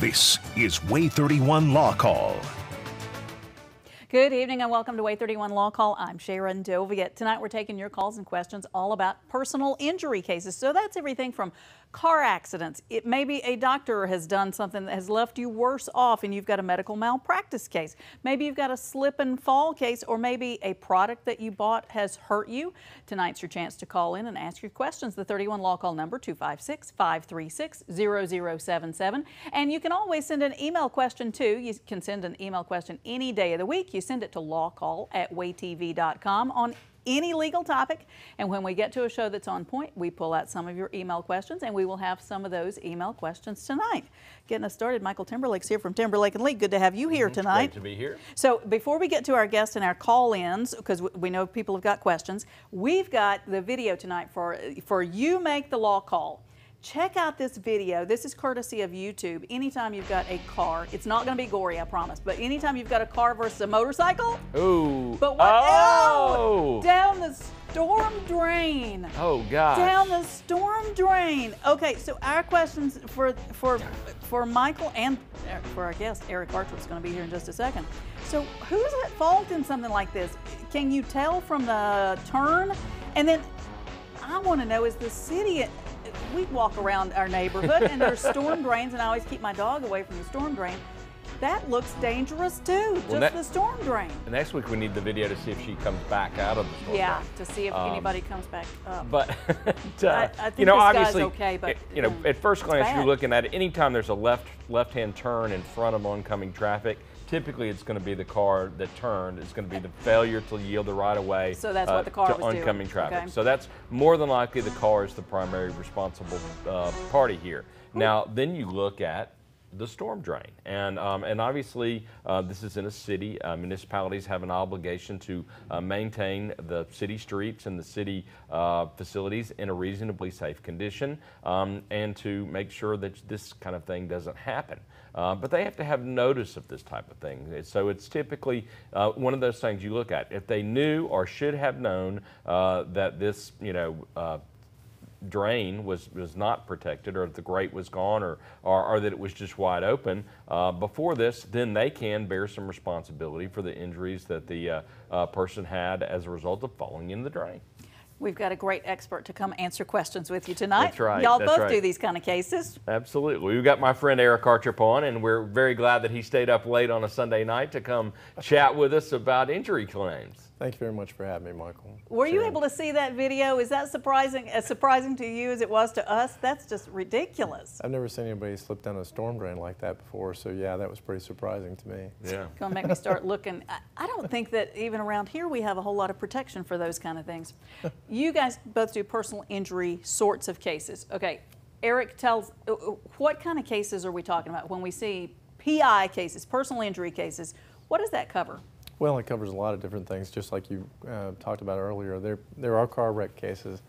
This is WAAY 31 Law Call. Good evening and welcome to WAAY 31 Law Call. I'm Sharon Doviet. Tonight we're taking your calls and questions all about personal injury cases. So that's everything from car accidents. It may be a doctor has done something that has left you worse off and you've got a medical malpractice case. Maybe you've got a slip and fall case, or maybe a product that you bought has hurt you. Tonight's your chance to call in and ask your questions. The 31 Law Call number 256-536-0077. And you can always send an email question too. You can send an email question any day of the week. You send it to lawcall@waaytv.com on any legal topic, and when we get to a show that's on point, we pull out some of your email questions, and we will have some of those email questions tonight. Getting us started, Michael Timberlake's here from Timberlake & Lee. Good to have you here tonight. Great to be here. So before we get to our guests and our call-ins, because we know people have got questions, we've got the video tonight for You Make the Law Call. Check out this video. This is courtesy of YouTube. Anytime you've got a car, it's not going to be gory, I promise, but anytime you've got a car versus a motorcycle. Ooh. But what? Oh! Down the storm drain. Oh, gosh. Down the storm drain. Okay, so our questions for Michael and for our guest, Eric Archer, is going to be here in just a second. So who's at fault in something like this? Can you tell from the turn? And then I want to know, is the city... We walk around our neighborhood and there's storm drains, and I always keep my dog away from the storm drain. That looks dangerous too, just the storm drain. Next week we need the video to see if she comes back out of the storm drain. Yeah, to see if anybody comes back up. But I think you know, this obviously, guy's okay, but you know, at first glance bad. you're looking at it. Anytime there's a left-hand turn in front of oncoming traffic, typically it's going to be the car that turned. It's going to be the failure to yield the right of way so that's what the car to was oncoming doing. traffic. Okay. So that's more than likely the car is the primary responsible party here. Now, then you look at the storm drain, and obviously this is in a city. Municipalities have an obligation to maintain the city streets and the city facilities in a reasonably safe condition, and to make sure that this kind of thing doesn't happen. But they have to have notice of this type of thing. So it's typically one of those things you look at. If they knew or should have known that this, drain was not protected, or the grate was gone, or that it was just wide open before this, then they can bear some responsibility for the injuries that the person had as a result of falling in the drain. We've got a great expert to come answer questions with you tonight. That's right. Y'all That's both right. do these kind of cases. Absolutely. We've got my friend Eric Archer on, and we're very glad that he stayed up late on a Sunday night to come chat with us about injury claims. Thank you very much for having me, Michael. Were you able to see that video? Is that as surprising to you as it was to us? That's just ridiculous. I've never seen anybody slip down a storm drain like that before, so yeah, that was pretty surprising to me. Yeah. It's going to make me start looking. I don't think that even around here we have a whole lot of protection for those kind of things. You guys both do personal injury sorts of cases. Okay, Eric, tells what kind of cases are we talking about when we see PI cases, personal injury cases? What does that cover? Well, it covers a lot of different things, just like you talked about earlier. There are car wreck cases,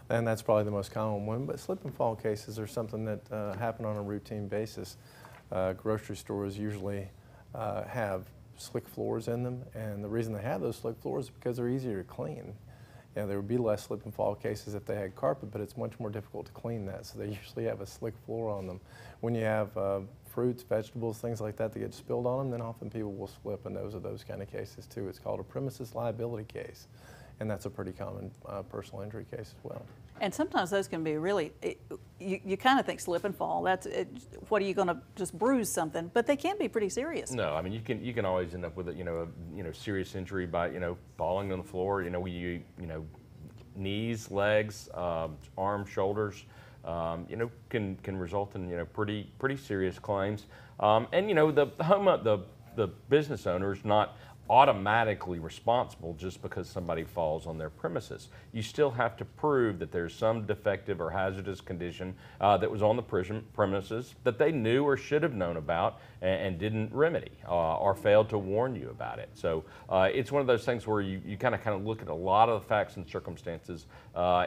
and that's probably the most common one, but slip and fall cases are something that happen on a routine basis. Grocery stores usually have slick floors in them, and the reason they have those slick floors is because they're easier to clean. Yeah, there would be less slip and fall cases if they had carpet, but it's much more difficult to clean that, so they usually have a slick floor on them. When you have fruits, vegetables, things like that get spilled on them, then often people will slip, and those are those kind of cases too. It's called a premises liability case, and that's a pretty common personal injury case as well. And sometimes those can be really, you kind of think slip and fall. What are you going to just bruise something? But they can be pretty serious. No, I mean you can always end up with a serious injury by falling on the floor. Knees, legs, arms, shoulders. Can result in pretty serious claims. And the business owner is not automatically responsible just because somebody falls on their premises. You still have to prove that there's some defective or hazardous condition that was on the premises that they knew or should have known about and didn't remedy or failed to warn you about it. So it's one of those things where you kind of look at a lot of the facts and circumstances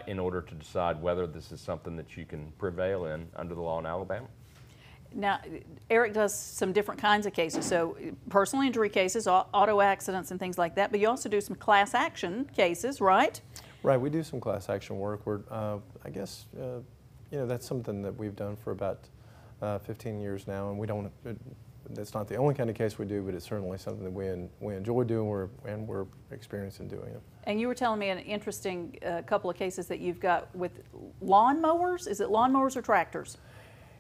in order to decide whether this is something that you can prevail in under the law in Alabama. Now, Eric does some different kinds of cases, so personal injury cases, auto accidents and things like that, but you also do some class action cases, right? Right, we do some class action work. I guess, that's something that we've done for about 15 years now, and we don't. That's not the only kind of case we do, but it's certainly something that we enjoy doing and we're experienced in doing it. And you were telling me an interesting couple of cases that you've got with lawn mowers. Is it lawn mowers or tractors?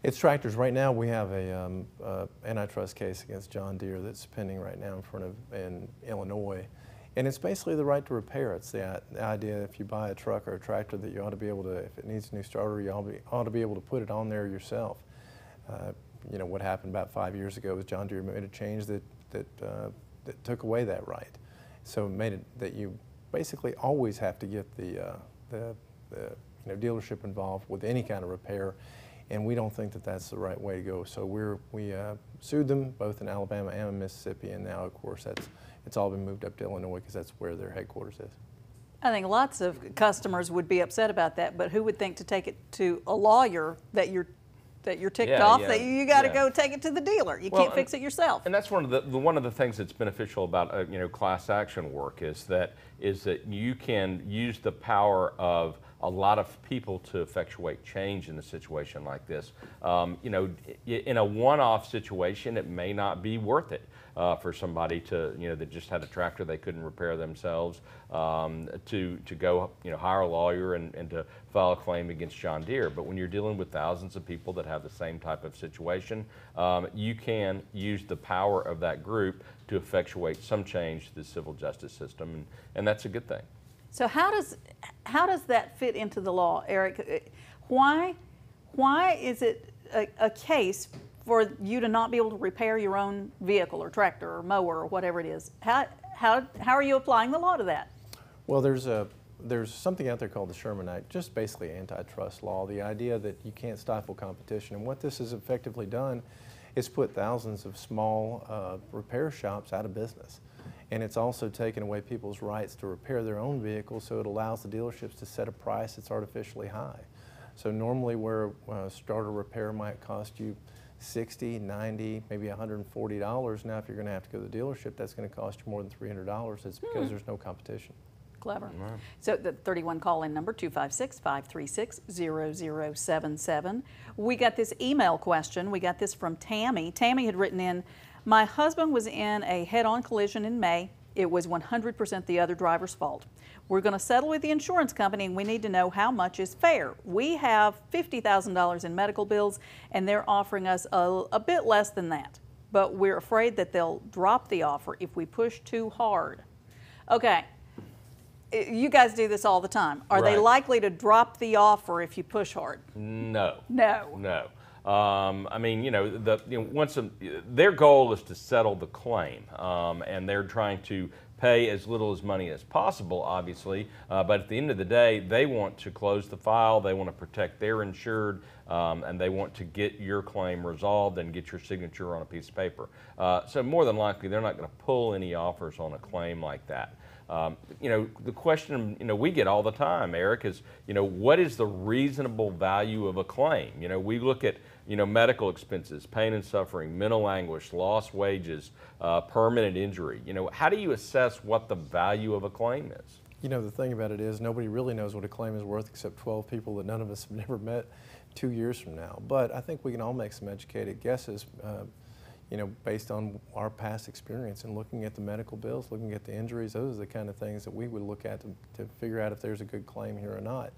It's tractors. Right now we have a antitrust case against John Deere that's pending right now in Illinois. And it's basically the right to repair. It's the idea if you buy a truck or a tractor that you ought to be able to, if it needs a new starter, you ought to be able to put it on there yourself. You know, what happened about 5 years ago was John Deere made a change that took away that right. So it made it that you basically always have to get the dealership involved with any kind of repair, and we don't think that that's the right way to go. So we sued them both in Alabama and in Mississippi, and now of course it's all been moved up to Illinois because that's where their headquarters is. I think lots of customers would be upset about that, but who would think to take it to a lawyer that you're ticked off, that you got to go take it to the dealer. You can't fix it yourself. And that's one of the things that's beneficial about class action work is that you can use the power of a lot of people to effectuate change in a situation like this. In a one-off situation, it may not be worth it for somebody to that just had a tractor they couldn't repair themselves to go hire a lawyer and to file a claim against John Deere. But when you're dealing with thousands of people that have the same type of situation, you can use the power of that group to effectuate some change to the civil justice system, and that's a good thing. So how does that fit into the law, Eric? Why is it a case for you to not be able to repair your own vehicle or tractor or mower or whatever it is? How are you applying the law to that? Well, there's something out there called the Sherman Act, just basically antitrust law, the idea that you can't stifle competition. And what this has effectively done is put thousands of small repair shops out of business. And it's also taken away people's rights to repair their own vehicles, so it allows the dealerships to set a price that's artificially high. So normally where a starter repair might cost you $60, $90, maybe $140, now if you're going to have to go to the dealership, that's going to cost you more than $300. It's because there's no competition. Clever. Right. So the 31 call-in number, 256-536-0077. We got this email question. We got this from Tammy. Tammy had written in, my husband was in a head-on collision in May. It was 100% the other driver's fault. We're going to settle with the insurance company, and we need to know how much is fair. We have $50,000 in medical bills, and they're offering us a bit less than that. But we're afraid that they'll drop the offer if we push too hard. Okay. You guys do this all the time. Are they likely to drop the offer if you push hard? No. No. No. I mean, their goal is to settle the claim, and they're trying to pay as little as money as possible, obviously. But at the end of the day, they want to close the file. They want to protect their insured, and they want to get your claim resolved and get your signature on a piece of paper. So more than likely, they're not going to pull any offers on a claim like that. The question we get all the time, Eric, is what is the reasonable value of a claim? We look at medical expenses, pain and suffering, mental anguish, lost wages, permanent injury. How do you assess what the value of a claim is? The thing about it is nobody really knows what a claim is worth except 12 people that none of us have never met 2 years from now. But I think we can all make some educated guesses. Based on our past experience and looking at the medical bills, looking at the injuries, those are the kind of things that we would look at to figure out if there's a good claim here or not.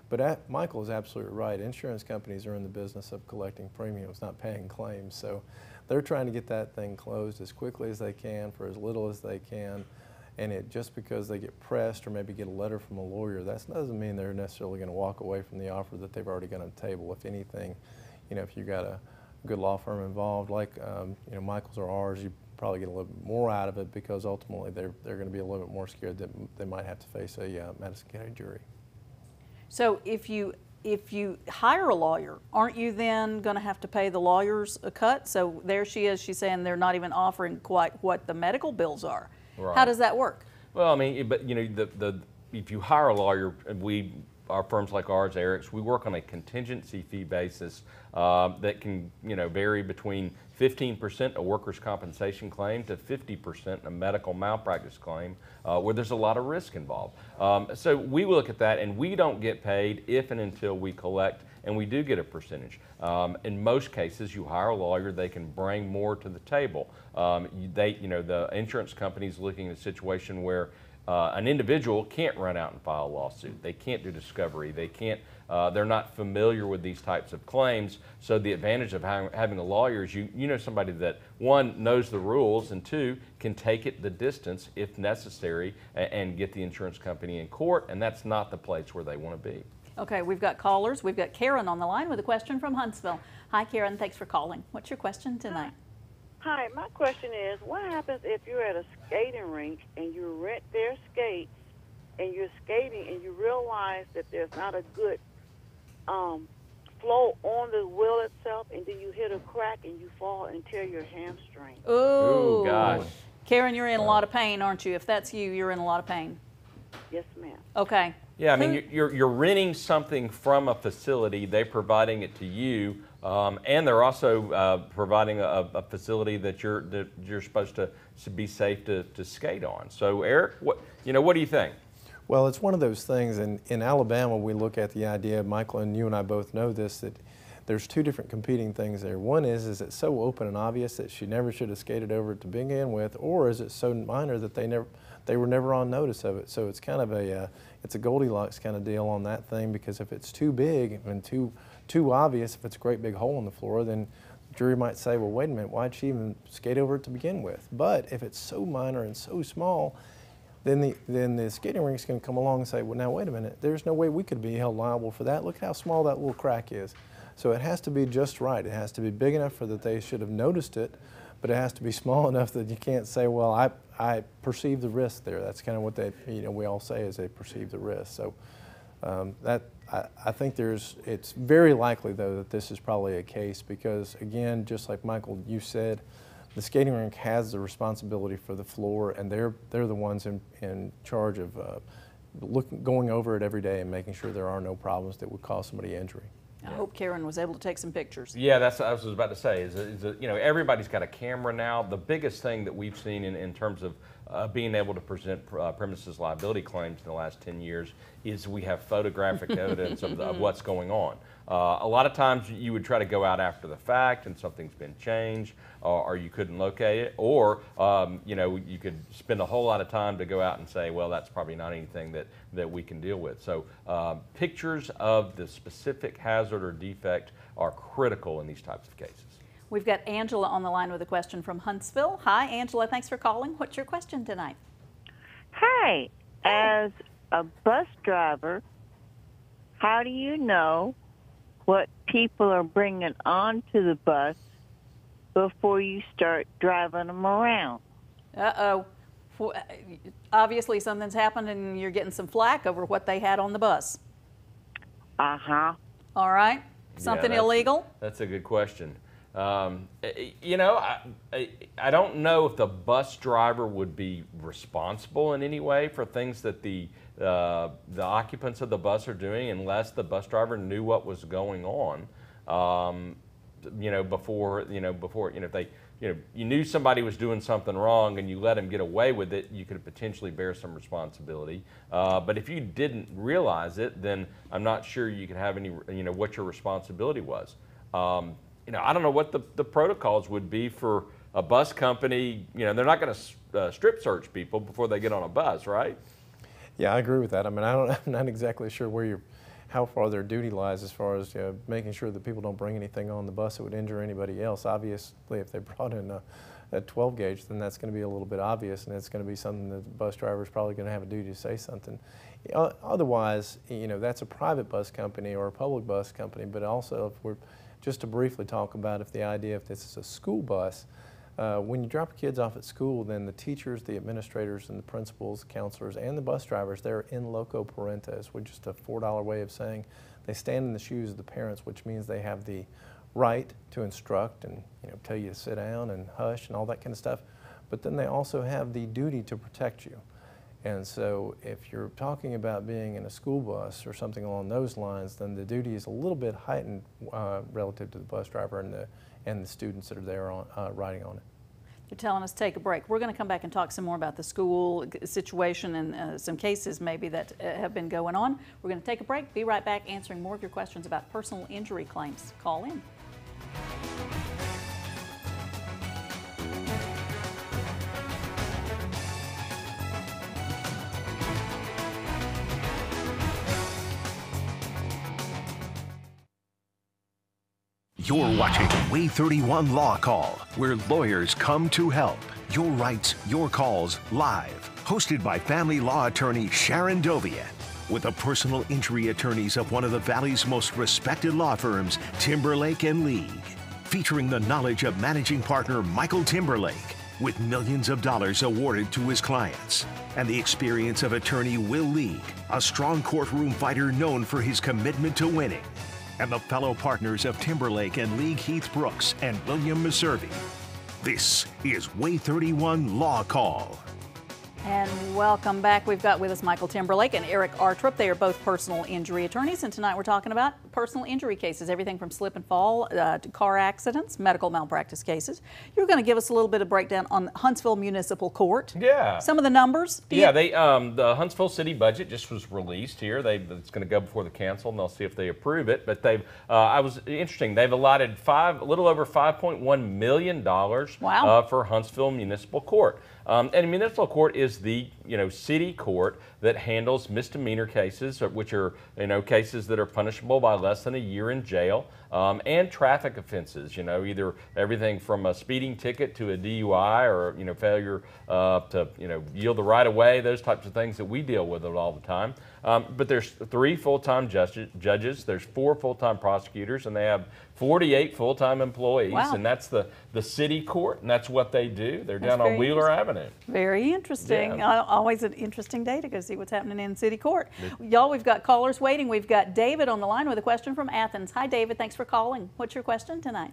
But Michael is absolutely right. Insurance companies are in the business of collecting premiums, not paying claims. So they're trying to get that thing closed as quickly as they can for as little as they can. And just because they get pressed or maybe get a letter from a lawyer, that doesn't mean they're necessarily going to walk away from the offer that they've already got on the table. If anything, if you got a good law firm involved, like Michael's or ours, you probably get a little bit more out of it because ultimately they're going to be a little bit more scared that they might have to face a Madison County jury. So if you hire a lawyer, aren't you then going to have to pay the lawyers a cut? So there she is. She's saying they're not even offering quite what the medical bills are. Right. How does that work? Well, I mean, but if you hire a lawyer, our firms like ours, Eric's, we work on a contingency fee basis that can vary between 15% a workers' compensation claim to 50% a medical malpractice claim where there's a lot of risk involved. So we look at that, and we don't get paid if and until we collect and we do get a percentage. In most cases, you hire a lawyer, they can bring more to the table. The insurance company's looking at a situation where an individual can't run out and file a lawsuit. They can't do discovery. They can't. They're not familiar with these types of claims. So the advantage of having a lawyer is you know somebody that, one, knows the rules, and two, can take it the distance if necessary and get the insurance company in court. And that's not the place where they want to be. Okay, we've got callers. We've got Karen on the line with a question from Huntsville. Hi, Karen. Thanks for calling. What's your question tonight? Hi, my question is, what happens if you're at a skating rink and you rent their skates and you're skating and you realize that there's not a good flow on the wheel itself, and then you hit a crack and you fall and tear your hamstring? Ooh, gosh. Karen, you're in a lot of pain, aren't you? If that's you, you're in a lot of pain. Yes, ma'am. Okay. Yeah, I mean, you're renting something from a facility, they're providing it to you, and they're also providing a facility that you're supposed to be safe to skate on. So, Eric, what do you think? Well, it's one of those things, and in Alabama we look at the idea, Michael and you and I both know this, that there's two different competing things there. One is it so open and obvious that she never should have skated over it to begin with, or is it so minor that they were never on notice of it? So it's kind of it's a Goldilocks kind of deal on that thing, because if it's too big and too obvious, if it's a great big hole in the floor, then the jury might say, well, wait a minute, why'd she even skate over it to begin with? But if it's so minor and so small, then the skating rink's going to come along and say, well, now wait a minute, there's no way we could be held liable for that. Look how small that little crack is. So it has to be just right. It has to be big enough for that they should have noticed it, but it has to be small enough that you can't say, well, I perceive the risk there. That's kind of what we all say, is they perceive the risk. So I think it's very likely, though, that this is probably a case, because, again, just like Michael, you said, the skating rink has the responsibility for the floor, and they're the ones in charge of going over it every day and making sure there are no problems that would cause somebody injury. I hope Karen was able to take some pictures. Yeah, that's what I was about to say. Everybody's got a camera now. The biggest thing that we've seen in terms of being able to present premises liability claims in the last 10 years is we have photographic evidence of what's going on. A lot of times you would try to go out after the fact and something's been changed, or you couldn't locate it, or you could spend a whole lot of time to go out and say, well, that's probably not anything that we can deal with. So pictures of the specific hazard or defect are critical in these types of cases. We've got Angela on the line with a question from Huntsville. Hi, Angela. Thanks for calling. What's your question tonight? Hi. As a bus driver, how do you know what people are bringing onto the bus before you start driving them around? Uh-oh. Obviously something's happened and you're getting some flack over what they had on the bus. Uh-huh. All right. Something illegal? That's a good question. I don't know if the bus driver would be responsible in any way for things that the occupants of the bus are doing, unless the bus driver knew what was going on. Before if they, you knew somebody was doing something wrong and you let them get away with it, you could potentially bear some responsibility. But if you didn't realize it, then I'm not sure you could have any, what your responsibility was. I don't know what the protocols would be for a bus company. They're not going to strip search people before they get on a bus, right? Yeah, I agree with that. I mean, I'm not exactly sure how far their duty lies as far as making sure that people don't bring anything on the bus that would injure anybody else. Obviously, if they brought in a 12 gauge, then that's going to be a little bit obvious, and it's going to be something that the bus driver is probably going to have a duty to say something. Otherwise, that's a private bus company or a public bus company. But also, if we're just to briefly talk about if this is a school bus, when you drop kids off at school, then the teachers, the administrators, and the principals, the counselors, and the bus drivers, they're in loco parentis, which is just a $4 way of saying they stand in the shoes of the parents, which means they have the right to instruct and tell you to sit down and hush and all that kind of stuff. But then they also have the duty to protect you. And so if you're talking about being in a school bus or something along those lines, then the duty is a little bit heightened relative to the bus driver and the students that are there riding on it. They're telling us to take a break. We're going to come back and talk some more about the school situation and some cases maybe that have been going on. We're going to take a break. Be right back answering more of your questions about personal injury claims. Call in. You're watching WAAY 31 Law Call, where lawyers come to help. Your rights, your calls, live. Hosted by family law attorney Sharon Dovia. With the personal injury attorneys of one of the Valley's most respected law firms, Timberlake and League. Featuring the knowledge of managing partner Michael Timberlake, with millions of dollars awarded to his clients. And the experience of attorney Will League, a strong courtroom fighter known for his commitment to winning. And the fellow partners of Timberlake and League Heath Brooks and William Meservey. This is WAAY 31 Law Call. And welcome back. We've got with us Michael Timberlake and Eric Artrup. They are both personal injury attorneys, and tonight we're talking about personal injury cases, everything from slip and fall to car accidents, medical malpractice cases. You're going to give us a little bit of breakdown on Huntsville Municipal Court. Yeah. Some of the numbers. Yeah, the Huntsville City budget just was released here. It's going to go before the council, and they'll see if they approve it. But interesting. They've allotted a little over $5.1 million for Huntsville Municipal Court. And municipal court is the city court that handles misdemeanor cases, which are cases that are punishable by less than a year in jail, and traffic offenses. Either everything from a speeding ticket to a DUI or failure to yield the right of way. Those types of things that we deal with all the time. But there's 3 full-time judges. There's 4 full-time prosecutors, and they have 48 full-time employees. Wow. And that's the city court, and that's what they do. They're down on Wheeler Avenue. Very interesting. Yeah. Always an interesting day to go see what's happening in city court. Y'all, we've got callers waiting. We've got David on the line with a question from Athens. Hi, David. Thanks for calling. What's your question tonight?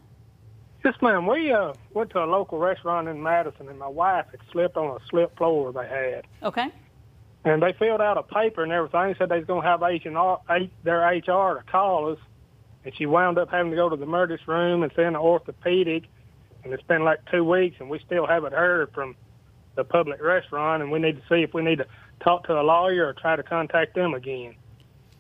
Yes, ma'am. We went to a local restaurant in Madison, and my wife had slipped on a slip floor they had. Okay. And they filled out a paper and everything, said they was going to have their HR to call us. And she wound up having to go to the emergency room and send an orthopedic. And it's been like 2 weeks, and we still haven't heard from the public restaurant. And we need to see if we need to talk to a lawyer or try to contact them again.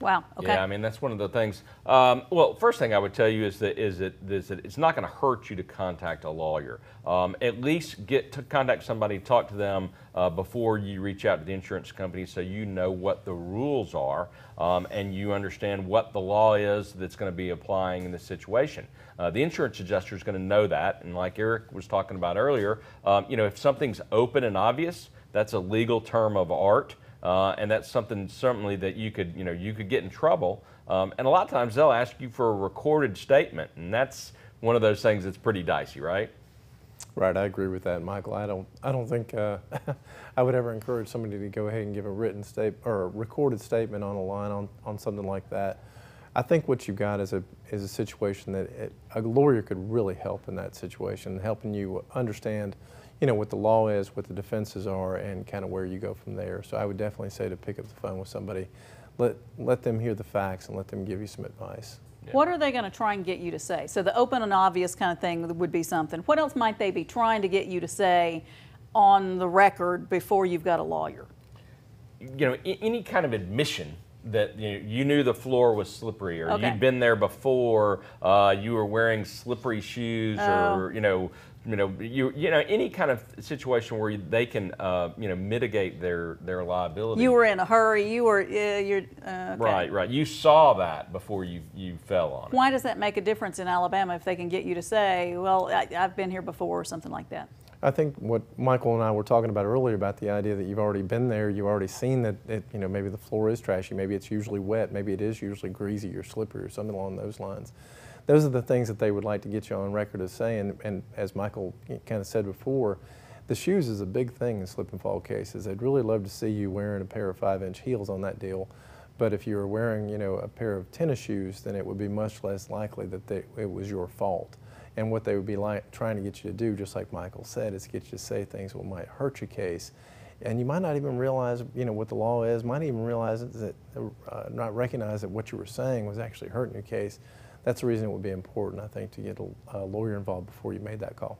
Wow. Okay. Yeah, I mean, that's one of the things. Well, first thing I would tell you is that it's not going to hurt you to contact a lawyer. At least get to contact somebody, talk to them before you reach out to the insurance company, so you know what the rules are and you understand what the law is that's going to be applying in this situation. The insurance adjuster is going to know that, and like Eric was talking about earlier, if something's open and obvious, that's a legal term of art. And that's something certainly that you could get in trouble. And a lot of times they'll ask you for a recorded statement, and that's one of those things that's pretty dicey, right? Right, I agree with that, Michael. I don't think I would ever encourage somebody to go ahead and give a written statement or a recorded statement on a line on something like that. I think what you've got is a situation that a lawyer could really help in that situation, helping you understand what the law is, what the defenses are, and kind of where you go from there. So I would definitely say to pick up the phone with somebody, let them hear the facts and let them give you some advice. Yeah. What are they going to try and get you to say? So the open and obvious kind of thing would be something. What else might they be trying to get you to say on the record before you've got a lawyer? Any kind of admission that you knew the floor was slippery, or okay. You'd been there before, you were wearing slippery shoes, or any kind of situation where they can mitigate their liability. You were in a hurry. You were okay. Right. You saw that before you fell on it. Why does that make a difference in Alabama if they can get you to say, well, I've been here before, or something like that? I think what Michael and I were talking about earlier about the idea that you've already been there, you've already seen that maybe the floor is trashy, maybe it's usually wet, maybe it is usually greasy or slippery or something along those lines. Those are the things that they would like to get you on record as saying, and as Michael kind of said before, the shoes is a big thing in slip and fall cases. They'd really love to see you wearing a pair of 5-inch heels on that deal, but if you were wearing a pair of tennis shoes, then it would be much less likely that it was your fault. And what they would be trying to get you to do, just like Michael said, is get you to say things that might hurt your case. And you might not even realize, what the law is, might even realize that, not recognize that what you were saying was actually hurting your case. That's the reason it would be important, I think, to get a lawyer involved before you made that call.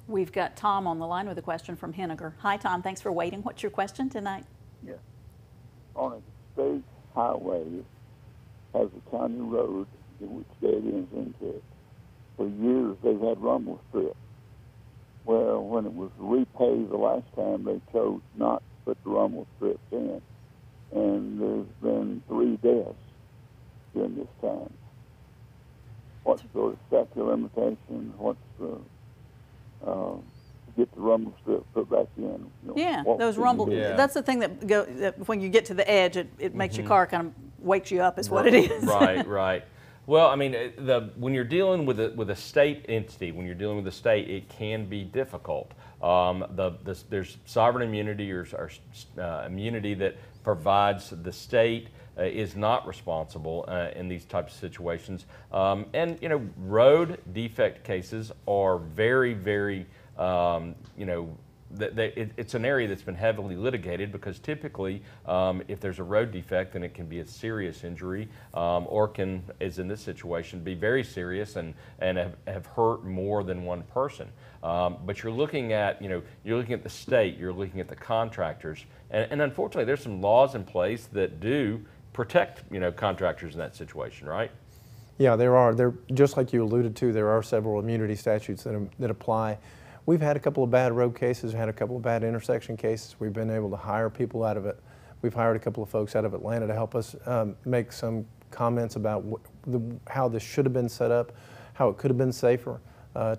We've got Tom on the line with a question from Henniger. Hi, Tom. Thanks for waiting. What's your question tonight? Yeah. On a state highway has a county road in which dead ends into it. For years, they've had rumble strips. Well, when it was repaved the last time, they chose not to put the rumble strips in. And there's been 3 deaths during this time. What's the statute of limitations? What's the to get the rumble strip put back in? You know, Yeah, those rumble. Yeah. That's the thing that when you get to the edge, it makes your car kind of wakes you up. Is what it is. Right, right. Well, I mean, when you're dealing with a state entity, when you're dealing with a state, it can be difficult. There's sovereign immunity or immunity that provides the state is not responsible in these types of situations. And you know, road defect cases are very, very you know, it's an area that's been heavily litigated because typically if there's a road defect, then it can be a serious injury or can, as in this situation, be very serious and have hurt more than one person. But you're looking at, you know, you're looking at the state, you're looking at the contractors, and unfortunately there's some laws in place that do protect, you know, contractors in that situation, right? Yeah, there are. Just like you alluded to, there are several immunity statutes that apply. We've had a couple of bad road cases, had a couple of bad intersection cases. We've been able to hire people out of it. We've hired a couple of folks out of Atlanta to help us make some comments about how this should have been set up, how it could have been safer,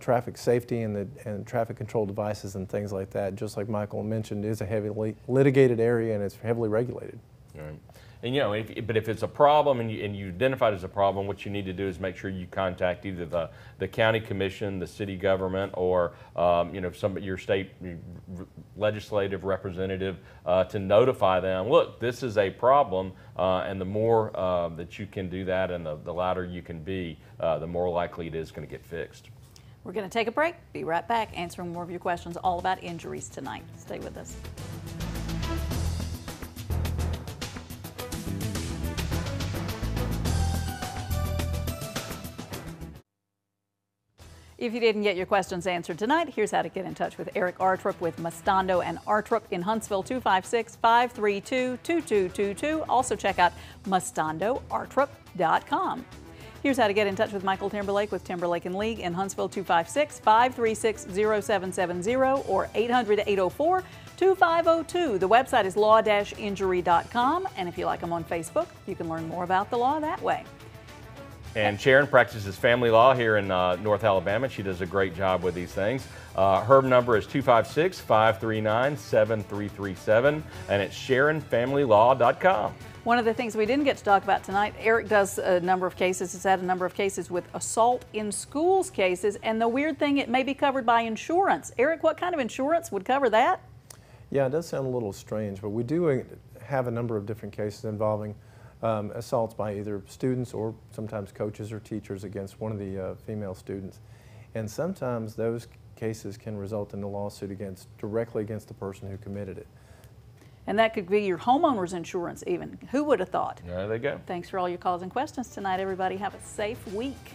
traffic safety and traffic control devices and things like that. Just like Michael mentioned, it is a heavily litigated area and it's heavily regulated. Right. And you know, if it's a problem and you identify it as a problem, what you need to do is make sure you contact either the county commission, the city government, or you know, your state legislative representative to notify them. Look, this is a problem, and the more that you can do that, and the louder you can be, the more likely it is going to get fixed. We're going to take a break. Be right back, answering more of your questions all about injuries tonight. Stay with us. If you didn't get your questions answered tonight, here's how to get in touch with Eric Artrup with Mustando and Artrup in Huntsville, 256-532-2222. Also check out mustandoartrup.com. Here's how to get in touch with Michael Timberlake with Timberlake and League in Huntsville, 256-536-0770 or 800-804-2502. The website is law-injury.com, and if you like them on Facebook, you can learn more about the law that way. And Sharon practices family law here in North Alabama. She does a great job with these things. Her number is 256-539-7337, and it's SharonFamilyLaw.com. One of the things we didn't get to talk about tonight, Eric does a number of cases, has had a number of cases with assault in schools cases, and the weird thing, it may be covered by insurance. Eric, what kind of insurance would cover that? Yeah, it does sound a little strange, but we do have a number of different cases involving assaults by either students or sometimes coaches or teachers against one of the female students. And sometimes those cases can result in a lawsuit directly against the person who committed it. And that could be your homeowner's insurance even. Who would have thought? There they go. Thanks for all your calls and questions tonight, everybody. Have a safe week.